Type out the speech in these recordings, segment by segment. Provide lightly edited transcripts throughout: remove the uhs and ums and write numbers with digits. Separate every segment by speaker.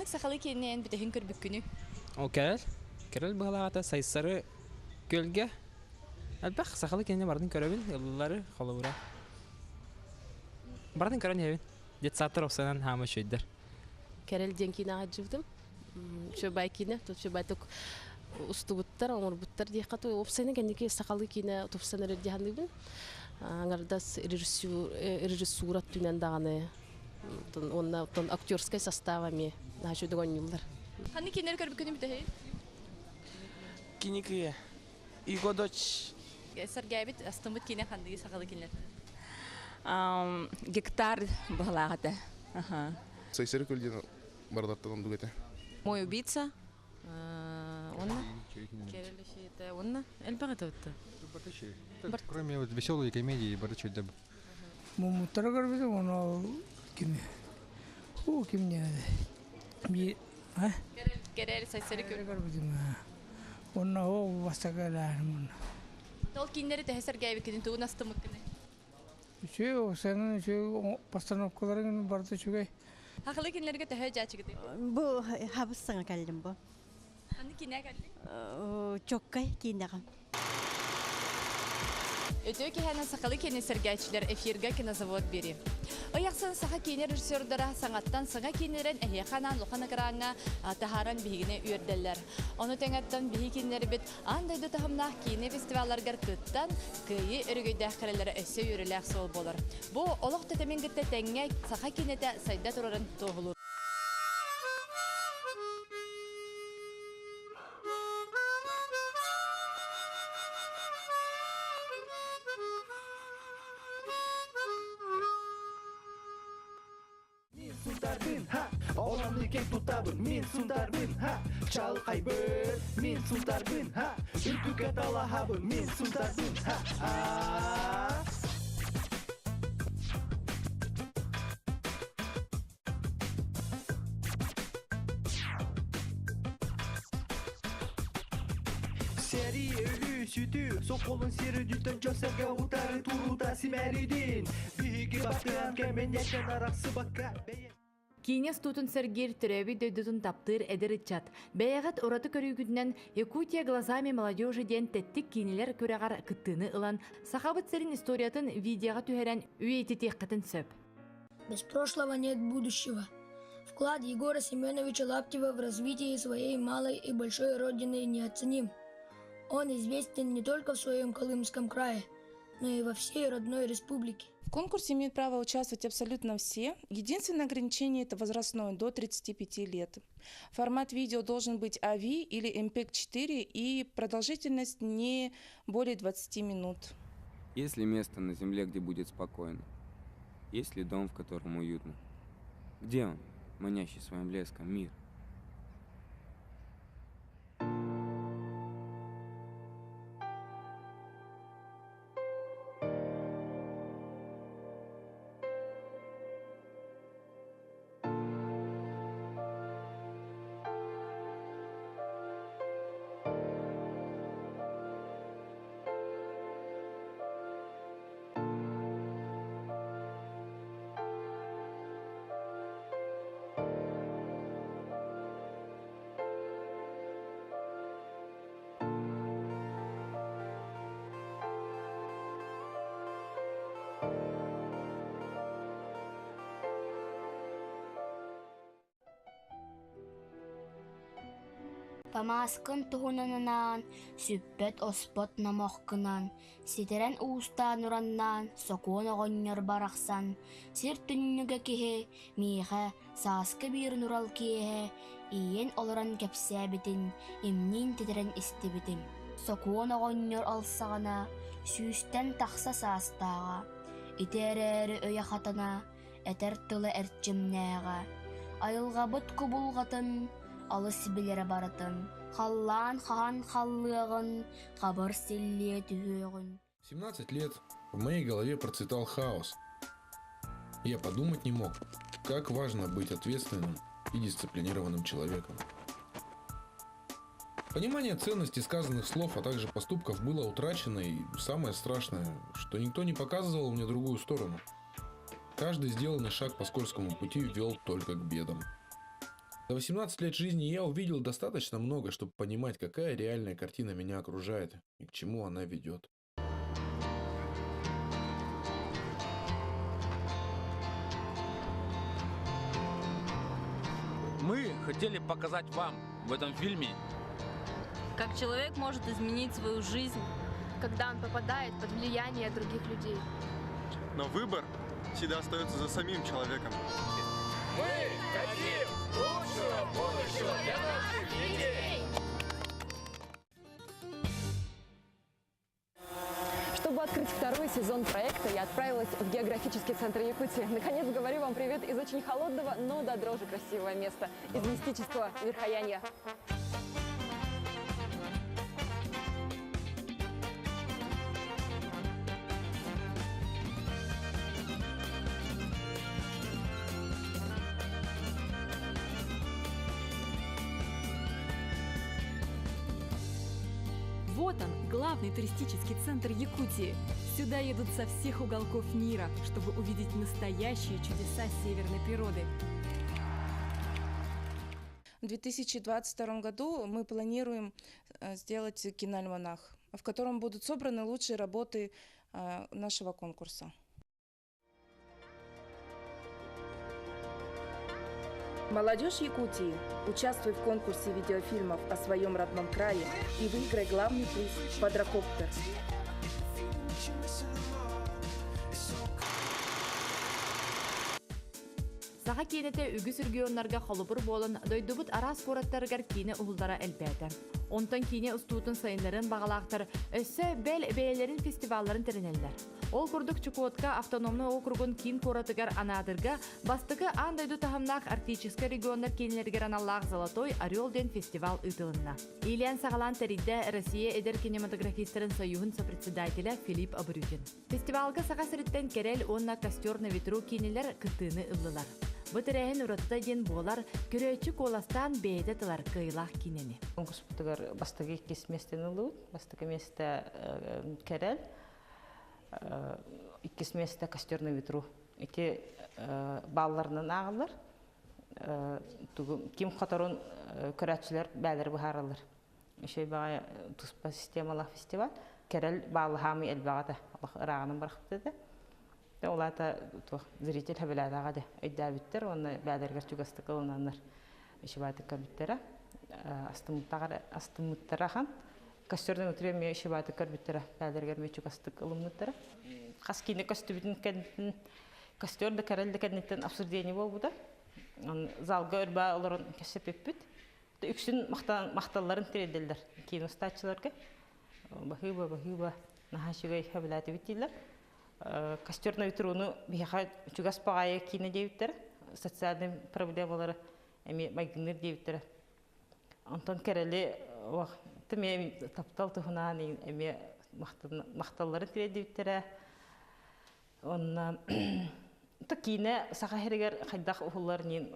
Speaker 1: Ханнык сахалы кейнен битехин көрбүккүнү.
Speaker 2: О керел быгалаата сайсары көлге. Албах сахалы кейне бардын көрөбүн, ыллары холовура. Бардын көрөн ебин. Детсаттар оксанан хама шөйдер.
Speaker 3: Керел денкина ажывдым. Шөбай кине, тут шөбай тук устубуттар, оңорбуттар диякаты опсайны кенеке сахалы кине тупсаныр дияндыбын. Аңардас режиссура түнен даганы. Онна актерской составами нажудгон юллар.
Speaker 1: Ханнык кейнер көрбүккүнү битехин.
Speaker 4: Киникия. Иго дочь.
Speaker 1: Саргайбит астымыт кейне ханныгы сахалы кейнер.
Speaker 5: Гектар быгалагата.
Speaker 6: Сайсары көлден бардаттан дугете.
Speaker 5: Мой убийца. Он керелеши это он эльбагата.
Speaker 7: Кроме вот веселой комедии Бардачу деб.
Speaker 8: Мумуттара көрбүдүм, оно ким? О, кимне? Би, а?
Speaker 1: Керел сайсары
Speaker 8: Көрбүдүм. Онна о вастагалар мун.
Speaker 1: Тол кейнери техе саргайбиккүнү туун астымыт кыны.
Speaker 8: Чөө, сенин постановкаларың барды чүгэй.
Speaker 1: Хахалы кейнерге техе жачыгыды.
Speaker 9: Бу хабыссаңа калдым бу.
Speaker 1: Ханнык кейне калды.
Speaker 9: Чоккай киндагам.
Speaker 1: Өтө кехана сахалы кейне саргайчылар эфирге кинозавод бери. Ояқсан саха кейнер режиссердара саңаттан саңа кейнерен эханан лохана караңа тахаран бигине үйөрделлер. Оны теңаттан биги кейнер бит андайды тахымнах кейне фестивалларгар кыттан кыйы өргөйдәх кәрелері өсө үйреләк сол болар. Бу олық тетемен гітті тәңге саха кейнеде сайда тұрарын тоғылыр.
Speaker 4: Olamni kek tutabın, min suntarbın, ha. Çalkaybın, min suntarbın, ha. Ürküke dalahabın, min suntarbın, ha. Seri ölü sütü, sokolun seri dütten köserge utarı turuda simeridin. Bihigi baktıran kemen yaşan araksı bakka.
Speaker 1: Кинес тутун сергир төрөбү дөйдүтүн таптыр эдеритчат. Бэягат ораты көрүүгүннен Якутия глазами молодежи ден теттик кинелер көрөгар кыттыны ылан сахабыт серин историятын видеога түһәрен үйетитеккатын сөп.
Speaker 10: Без прошлого нет будущего. Вклад Егора Семеновича Лаптева в развитие своей малой и большой родины неоценим. Он известен не только в своем Колымском крае, но и во всей родной республике.
Speaker 11: В конкурсе имеют право участвовать абсолютно все. Единственное ограничение – это возрастное, до 35 лет. Формат видео должен быть AVI или MPEG-4 и продолжительность не более 20 минут.
Speaker 12: Есть ли место на земле, где будет спокойно? Есть ли дом, в котором уютно? Где он, манящий своим блеском мир?
Speaker 13: Памаскын туһунанан, сүппет оспот намоққынан, ситерен уустан ураннан, сокуон оғоннор барақсан, сир түннүгө киһи, миэхэ, сааскы биир нурал киэхэ, ийен олоран кэпсээбитин, имнин титерен истибитин. Сокуон оғоннор алсағана, сүүстен тахса саастаға, итерээри өйахатана, этер тылы эрчимнээға, айылғабыт кубулғатын, алыс билere барытын, халлаан хаан халлыгын, хабар силлие түһүөгүн.
Speaker 14: 17 лет в моей голове процветал хаос. Я подумать не мог, как важно быть ответственным и дисциплинированным человеком. Понимание ценности сказанных слов, а также поступков было утрачено, и самое страшное, что никто не показывал мне другую сторону. Каждый сделанный шаг по скользкому пути вел только к бедам. За 18 лет жизни я увидел достаточно много, чтобы понимать, какая реальная картина меня окружает и к чему она ведет.
Speaker 15: Мы хотели показать вам в этом фильме,
Speaker 16: как человек может изменить свою жизнь,
Speaker 17: когда он попадает под влияние других людей.
Speaker 18: Но выбор всегда остается за самим человеком.
Speaker 4: Мы хотим лучшего будущего для наших детей!
Speaker 19: Чтобы открыть второй сезон проекта, я отправилась в географический центр Якутии. Наконец говорю вам привет из очень холодного, но до дрожи красивого места, из мистического Верхоянья.
Speaker 20: Вот он, главный туристический центр Якутии. Сюда едут со всех уголков мира, чтобы увидеть настоящие чудеса северной природы.
Speaker 11: В 2022 году мы планируем сделать киноальманах, в котором будут собраны лучшие работы нашего конкурса.
Speaker 21: Молодежь Якутии, участвуй в конкурсе видеофильмов о своем родном крае и выиграй главный приз – квадрокоптер.
Speaker 1: Саха кинете үгүс үргіонларға қолыбыр болын, дойдубут арас кораттарыгар кине ұғылдара әлбәді. Онтан кине ұстуытын сайынларын бағалақтар, өссі бәл бәйлерін фестивалларын теренелдер. Ол күрдік Чукотка автономны округун кин коратыгар анадырга, бастығы андайду тахымнақ арктическа регионлар кинелергер аналлақ Золотой Орел ден фестивал ұтылынна. Ильян Сағалан тәридді Россия эдер кинематографистерін союғын сопредседателя Филипп Абрюкин. Фестивалға саға сіріттен керел онна костер на ветру кинелер кыттыны ыллылар. Бұтырайын ұратта ден болар, көрөйчі коластан бейді тылар кыйлақ кинені.
Speaker 22: Конкурс бұтығар бастығы екес местен ұлы, бастығы месті кәрел, екес месті костерный ветру. Эти балларынан ағылар, кем қатарын көрәтшілер бәлір бұхаралар. Еще баға тұспа системалық фестиваль, кәрел баллы хамы әлбағады, рағының барқыптыды. Олата зритель хабилада да айда биттер, оны бәдергер чугастык ылынаннар. Ишибатыкка биттера, астымыттарахан. Костердің өтіреме ишибатыккар биттера, бәдергер ме чугастык ылымныттара. Қас кейіне костюбитін кәнеттін, костерді кәрелді кәнеттен абсурдені бол бұда. Залға өрба оларын кәсеп өппіт. Үксін мақталарын теределдер. Кейін ұстатшыларға. Бахыба, нахашугай хабилаты биттелер. Костерный ветруну бияха чугас пагая кине деюттер, социальный проблемалары эми майгыныр деюттер. Антон керели тыме таптал тухунан эми макталларын тире деюттер. Онна та кине саха херегер кайдак ухулларын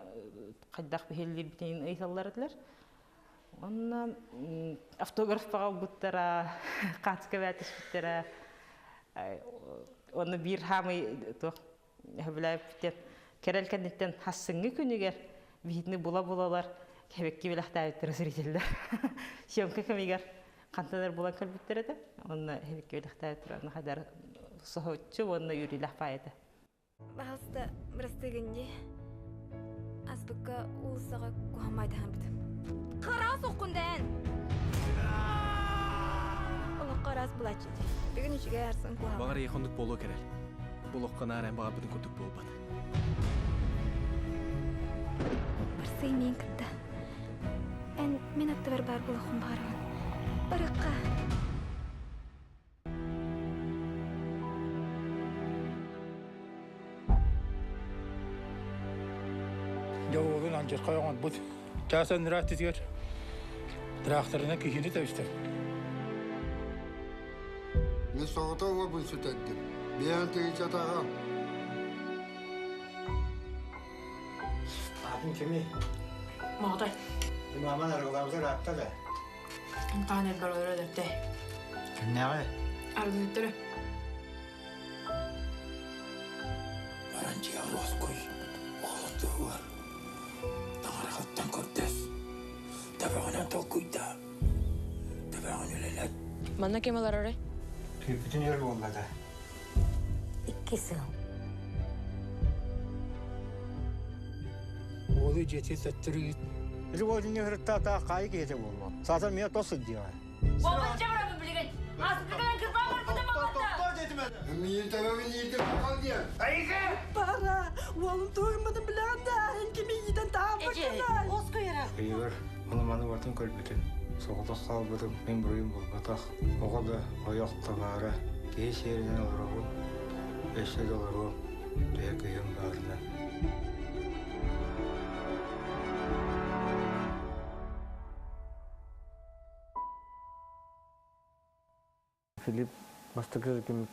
Speaker 22: кайдак бехеллер битен ыйталлардылар. Онна автограф пагал буттара, катска бәтиш биттера. Оны бир хамы хәбиләп теп керел кәннеттен хассыңы күнегер битне була-булалар кебекке беләхтә иттер зрителдер. Съемка кемигер канталар була калбиттерде. Оны кебекке беләхтә иттер. Аны хадар сохотчу оны юрилах файда.
Speaker 17: Бахаста брастыгынди асбыкка улсага кухамайда хамбит. Карас окунден. Оны карас булачыды. Бүгін үшіге әрсін қуам.
Speaker 23: Бағар еқондық болу керел. Бұл оққан әрен баға бұдың күрдік болбады.
Speaker 17: Барсай мен кітті. Мен атты бар бұл оқын бағармын. Барыққа.
Speaker 24: Жауығын анжыр қойған бұд. Жасан нұрат етігер. Тракторына күйіні тәуістер.
Speaker 25: Мен соғыта олбын сүт әддім. Бейін тегі жатаға.
Speaker 26: Атын кеме?
Speaker 17: Мағдай.
Speaker 26: Маман арғылауыздар атта да.
Speaker 17: Қан әлбар ойыр өдірді.
Speaker 26: Кім нәғай?
Speaker 17: Арғы өттірі.
Speaker 26: Баранчыға лос көй. Оғылықты бар. Таңар қаттан көп.
Speaker 24: Толкуйда. Табағын өлелет.
Speaker 2: Манна кем алар орай?
Speaker 26: Күйпітін ел болмады.
Speaker 13: 2 сыл.
Speaker 24: Олы жеті сәттірі.
Speaker 26: Животин не говорит, та қай кейте болма. Сазан мен тосы дейін.
Speaker 13: Болмас жабырамын білген. Асыптығынан кірпа бар бұда мағатта.
Speaker 25: Мен табағын етіп қалған дейін.
Speaker 24: Айға!
Speaker 9: Бара, оğlum doymadım bilen de, enkimi yiden daha bakana. Oz koyara.
Speaker 26: Kıyılır, onu manı vartın kölbeti. Soğuda kalbıdım, ben burayım bulmatak. Oğa da oyak tabara, geç yerden olurağım. $5 olurağım, diye kıyım bağırına.
Speaker 3: Filip bastıkları kim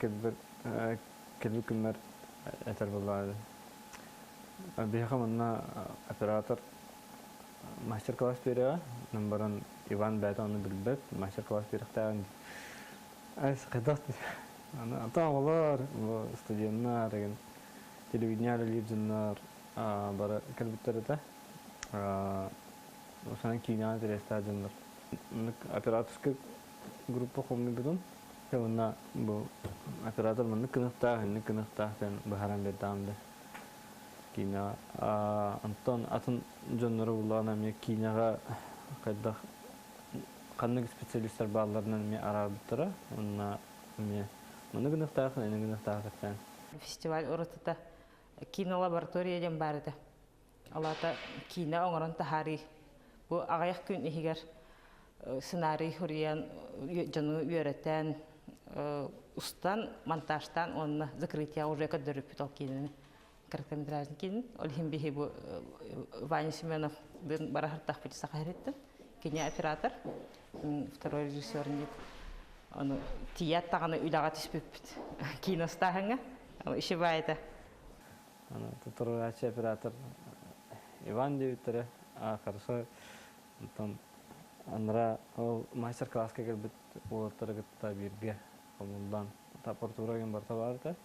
Speaker 3: kelbi kimler eter bulardı. Bir hakamına operator master class veriyor. Numberan Ivan Beta onu bilbet master class veriyor tayin. Ay sıkıntı. Ana tamamlar bu stüdyolar yani televizyonlar televizyonlar bara kelbitleri de o sana kina televizyonlar. Operator grup kami betul. Karena bu operator mana kena dan baharan betam deh. Kina Anton jonları ulan namanya kina ga kadar kanık spesialistler bağlarından mi arabıtara ona mi mana kena kan.
Speaker 22: Festival orada kino laboratoriyadan barda. Alata kina onların tahari bu ayak gün ihiger senaryo huriyan canı öğreten ustan montajdan onu закрытие уже kadar pitol kinin kırkımetrajın kinin olhim bihi bu Ваня Семенов den barahar tahpit sakharetten kini operator второй режиссер нет onu tiyatağını ülagat ispipit kinostahanga işi bayda
Speaker 3: Ana tuturacı operator Ivan diyor akarsa tam Andra o master class ke gelbet o targetta birge komundan ta portura yang bartavarta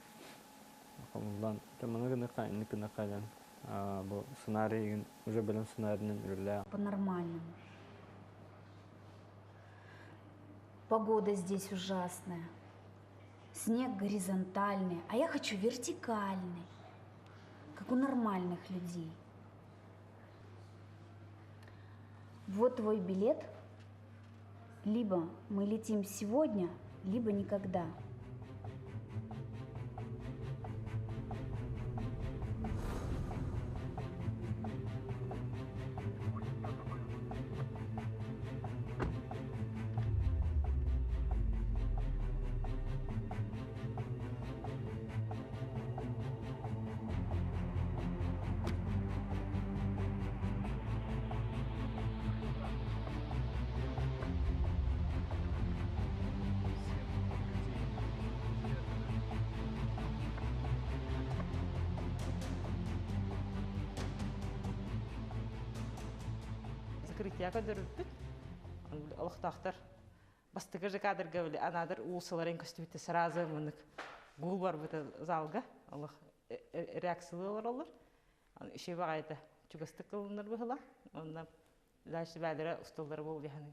Speaker 3: komundan temana kena kayan bu senaryo уже belum senaryo'nun ürüle.
Speaker 5: По-нормальному. Погода здесь ужасная. Снег горизонтальный, а я хочу вертикальный, как у нормальных людей. Вот твой билет. Либо мы летим сегодня, либо никогда.
Speaker 22: Закрытие kadar öpüp, Allah taxtar. Bastıkı kadar gavli, anadır uğulsaların kostümüte сразу mınık. Gul var bu zalga, Allah reaksiyalar olur. Şey bağaydı, çubastık kılınır bu hıla. Ondan dağışı bədərə ustaları bol yani.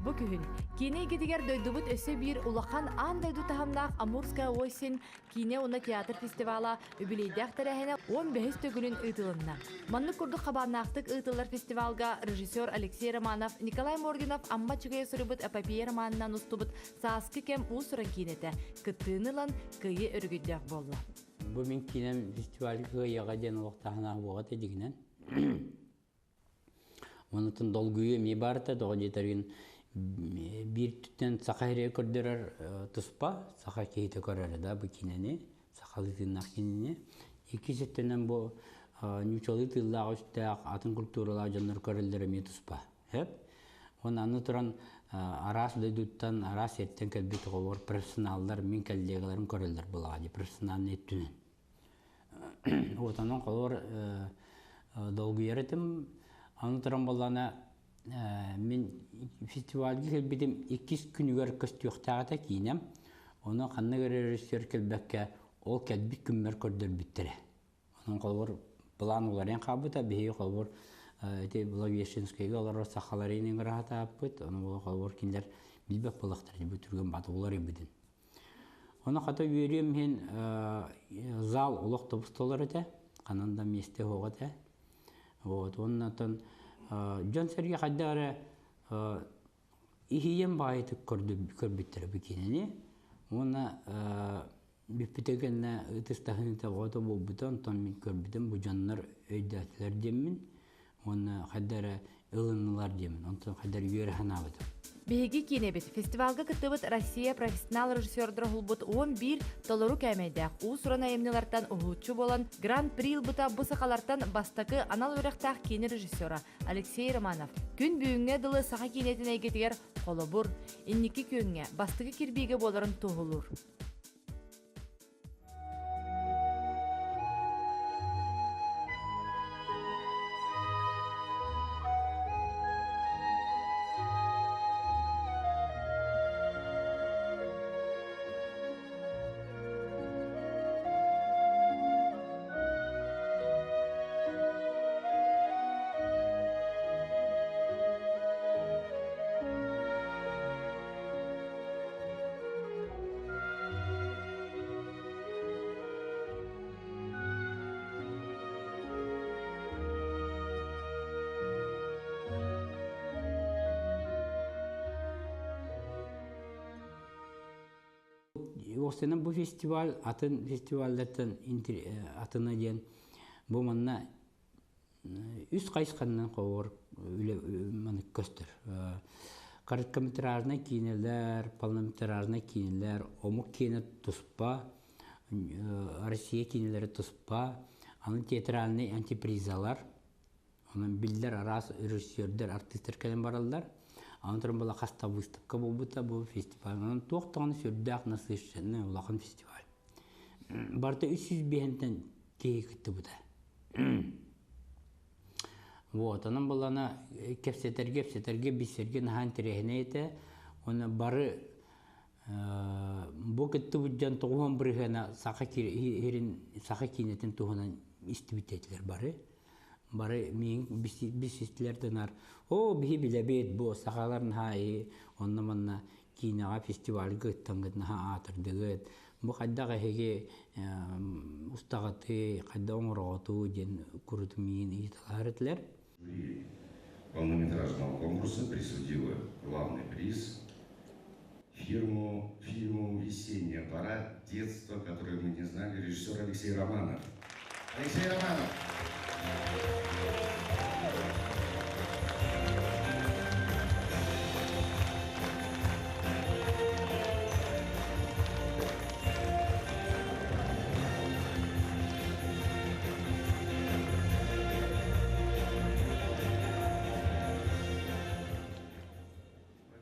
Speaker 1: Bu күһүн кине гидигер дойдубут өсө бир улахан андай дутахамнаах Амурская осень кине уна театр фестивала юбилейдах терехене 15 төгүнүн ыйтылынна. Манны курдук хабарнаактык ыйтылар фестивалга режиссер Алексей Романов, Николай Мординов амма чугай сурубут эпопея романынан устубут сааскы кем уусуран кинете кыттыынылан кыйы өргүддөх болла.
Speaker 6: Бу мен кинем фестивалга кыйыга ден улуктаханаа бугат эдигинен. Онутун долгуйу ми барта дого жетерген bir tütten sakayre körderer tuspa sakay keyte körere da bu kineni sakalıtın kineni iki settenen bu nüçalı tilla işte atın kulturalar canlar körelere mi tuspa hep ondan turan aras deduttan aras etten kelbit olur profesyonellar min kellegaların köreller buladı profesyonel nettün otanın kalor dolgu yeretim anıtıran balana мен фестивальге келбедім 2 күнігер көстіқтағыда кейінем. Оны қанны режиссер келбәкке ол кәдбит күммер көрдір біттере. Оның қолбыр план оларен қабыта, бейі қолбыр Благовещенскайға олар сақаларының ғырағата аппыт, оның қолбыр кендер білбек болақтар деп өтірген баты олар ебідін. Оны қата үйерем мен зал олық тұбыстолар өте, қананда месте оғат. Оның атын жон сәрге қаддары ихиен байыты көрбіттірі бікенені. Оны бүппітегенне ұтыстағыны ғоты бұл бұтын, тон мен көрбітім бұл жанлар өйдәтілер демін. Оны қаддары ылынылар демін, онтан қаддары үйері хана бұтым.
Speaker 1: Беги кинебит фестивалга кытыбыт Россия профессионал режиссердер хулбут 11 толору кәмәйдәк. У сурана эмнелардан ухучу болан Гран-при бұта бұсақалардан бастакы анал өректақ кені режиссера Алексей Романов. Күн бүйінге дылы сақа кинетіне кетігер қолыбыр, инники көнге бастыкы кирбиге боларын туғылыр.
Speaker 6: Осының бұл фестиваль, атын фестивальдерден атына ден бұл манна үс қайсқаннан қауыр маны көстір. Короткометражна кейінелер, полнометражна кейінелер, омық кейіні тұспа, Россия кейінелері тұспа, аны театральный антипризалар, оның білдер арас режиссердер, артистер кәлем баралдар. Антырым была хаста выставка был фестиваль. Он тоқтағаны сөрдәқ насыщенный улақан фестиваль. Барда 300 бейінтен кейі күтті бұда. Вот, анан болана кепсетерге бисерге нахан тирехіне еті. Оны бары бұл күтті бұджан тұғуан бірігіна сақа кейінетін тұғынан истібітетілер бары. Бары мен бисестлерден ар. О, бихи билебет бұл сақаларын хай, онна манна кейінаға фестиваль гыттангыдна ха атырдығыд. Бұл қайдағы хеге ұстағаты, қайда оңырағату ден күріті мен етілер етлер.
Speaker 2: Жюри полнометражного конкурса присудила главный приз фильму «Весенняя пора. Детство, которое мы не знали», режиссер Алексей Романов. Алексей Романов!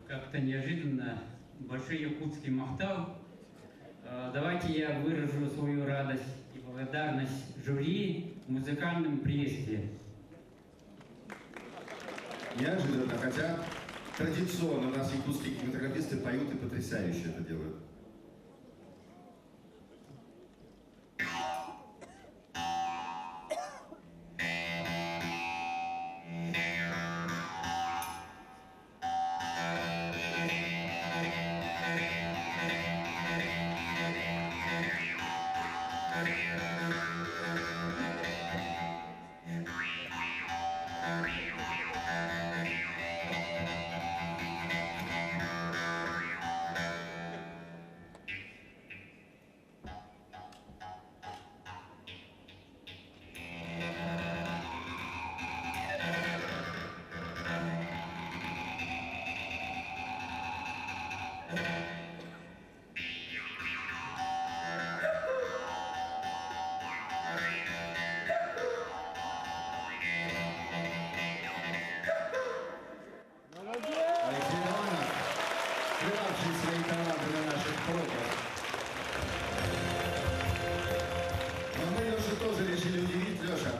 Speaker 6: Как-то неожиданно большой якутский махтал. Давайте я выражу свою радость и благодарность жюри в музыкальном приветствии.
Speaker 2: Неожиданно, хотя традиционно у нас якутские кинематографисты поют и потрясающе это делают. Свои таланты на наших пробах. Но мы Лешу тоже решили удивить. Леша,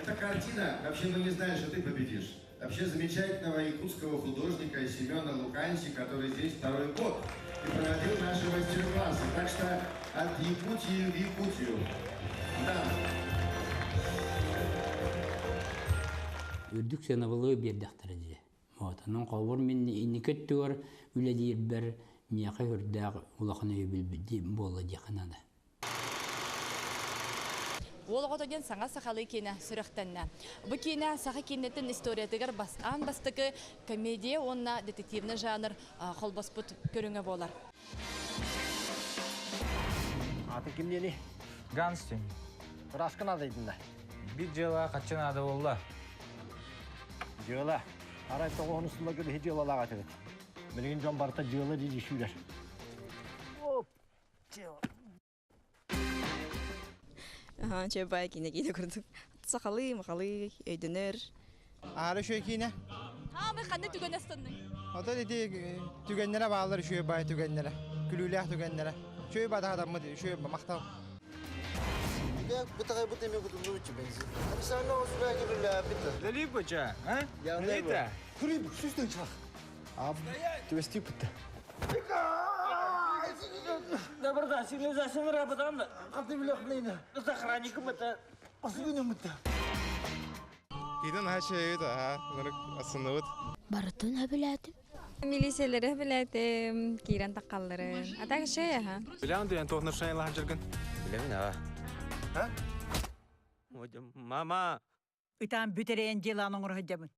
Speaker 2: эта картина, вообще мы не знали, что ты победишь. Вообще замечательного якутского художника Семена Луканси, который здесь второй год и проводил наши мастер-классы. Так что от Якутии в Якутию. Да.
Speaker 6: Үрдүк сенабылы бердактар ди. Вот, анан кабыр мен иникеттер үледир бер мияка үрдәк улахны билбиди болла диханада.
Speaker 1: Олғотоген саңа сақалы кені сүріқтенна. Бұ кені сақы кенеттен историятығыр басқан бастықы комедия, онна детективны жанр қолбаспыт көріңі болар.
Speaker 7: Аты кімдені? Ганстен. Раскын адайдында. Bir жыла қачын ады болды. Жыла. Арай тоғын ұсында көлі жылалаға тігіт. Білген жон барыта жылы дейді шүйлер. Оп! Жылы.
Speaker 8: Чебай кине көрдік. Сақалы, мақалы, өйдінер.
Speaker 10: Ары шөй кине?
Speaker 1: Хамы қанды түген астынның?
Speaker 10: Ота деде түгеннері бағалар шөй бай түгеннері. Күлілі түгеннері. Шөй бада адамы шөй мақтау.
Speaker 25: بتغير بطي ميقول نوتي بنزين. أنا سأنا وسباق ولا بيتا.
Speaker 7: Лали бача, а?
Speaker 25: يا
Speaker 7: Лита.
Speaker 25: كريم شو استنشاق؟
Speaker 7: Аб, төвсти битті. Да брата, сигнализацияны работам да.
Speaker 25: Қапты білек нейді?
Speaker 7: Это охранником это.
Speaker 25: Асыгыны мұтты.
Speaker 23: Кейден хача еді, нұрық асыны өт.
Speaker 8: Барытын өбіләді. Милиселері өбіләді, кейрен таққалары. Атағы шөй, аға.
Speaker 23: Білемін дейін тоғыныр шайынлаған жүрген.
Speaker 7: Білемін, аға.
Speaker 23: Ha?
Speaker 7: Mama.
Speaker 9: Итан бүтерейін желаның ұрғы жабын.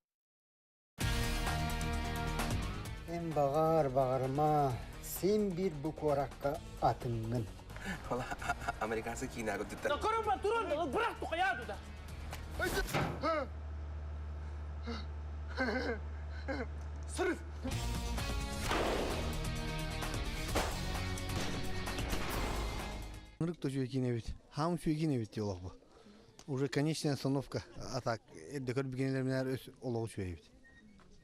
Speaker 25: Мен бағарма. Sen bir bu korakka atыңын.
Speaker 23: Valla Amerikansı kiyine götürdü.
Speaker 7: Koruma durun, bırak bu kayağı da.
Speaker 25: Sırf. Нырык то жүйекине бит. Хам жүйекине бит жолақ бұл. Уже конечная остановка. А так, дөкөр бігенелер менер өз олығы жүйе бит.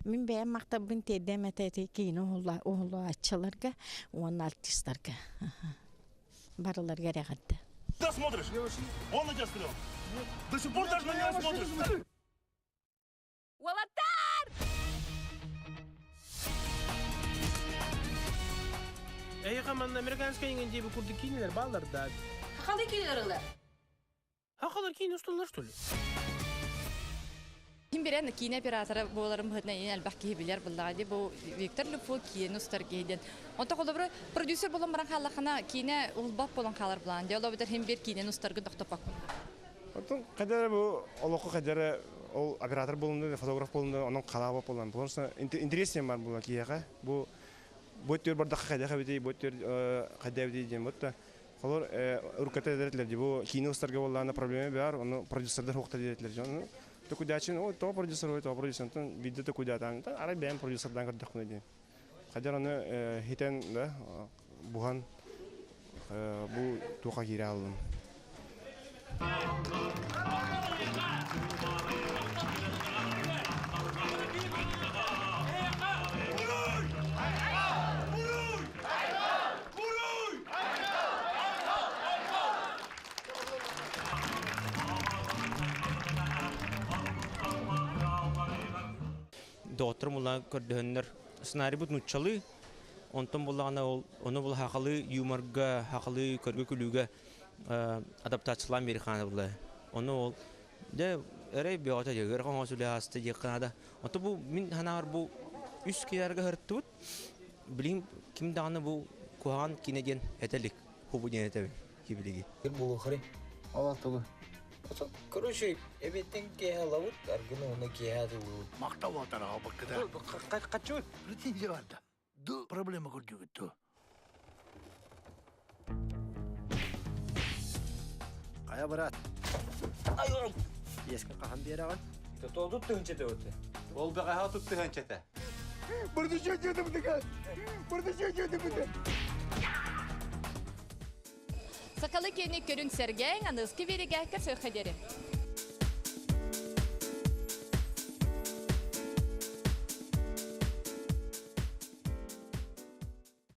Speaker 12: Мен бәйім мақтабын тедем әтәті кейін оғылы атчыларға, оның артистларға. Барыларға рәғатты.
Speaker 14: Куда смотришь? Он на тебя стрелял. До сих пор даже на него смотришь.
Speaker 1: Уалаттар!
Speaker 23: Әйіға американская еңінде бұл күрді кейнелер балдар да.
Speaker 1: Қақалы кейнелер олар?
Speaker 23: Хақалар кейне ұсталар, что ли?
Speaker 1: Ким берен кино операторы боларым хытна ен албак кибилер буллагы бу Виктор Люфо кино старгейден. Онта колобра продюсер болон баран халлахана кино улбап болон халар план. Дяло битер хем бер кино старгы токтопак.
Speaker 23: Отон кадары бу олоқы кадары ол оператор болунду, фотограф болунду, onun калабы болон. Болонса интересен бар булан кияга. Бу боттер бардак кадага бити боттер кадага бити дем ботта. Колор урката деретлер бу кино старгы болгана проблема бар, оны продюсерлер хокта деретлер жон. Токудачин, о, то продюсер, видео токудатан, та ара бәм продюсердан көрдік күнде. Қадар оны хитен да буған бу тоқа кире алдым.
Speaker 15: Доктор мулла көрдөннөр сценарий бут нуччалы онтон буллагана оны бул хакылы юморга хакылы көргө күлүгө адаптациялан берихана булла оны ол де эрей биота жегер коңосуле асты жекканада онто бу мин ханар бу үс киярга хырттут билим ким даны бу куган кинеген этелик хубу денете кибилиги
Speaker 7: Бул хри. Ала тугу. Короче, эбеттен кеялавут, аргыны оны кеяды улут.
Speaker 25: Мақтау атараға бақыда.
Speaker 7: Қачу?
Speaker 25: Претензия барда. Ду проблема көрдігітті. Қая барат?
Speaker 7: Айырым!
Speaker 25: Ескі қахан бері аған?
Speaker 7: Тұтол тұтты хынчеті өтті.
Speaker 14: Ол да қаға тұтты ханчата.
Speaker 25: Бұрды жөтеді бұдыға! Бұрды жөтеді бұды!
Speaker 1: Сақалы кені көрін сәргәң, анызғы береге көсі қадері.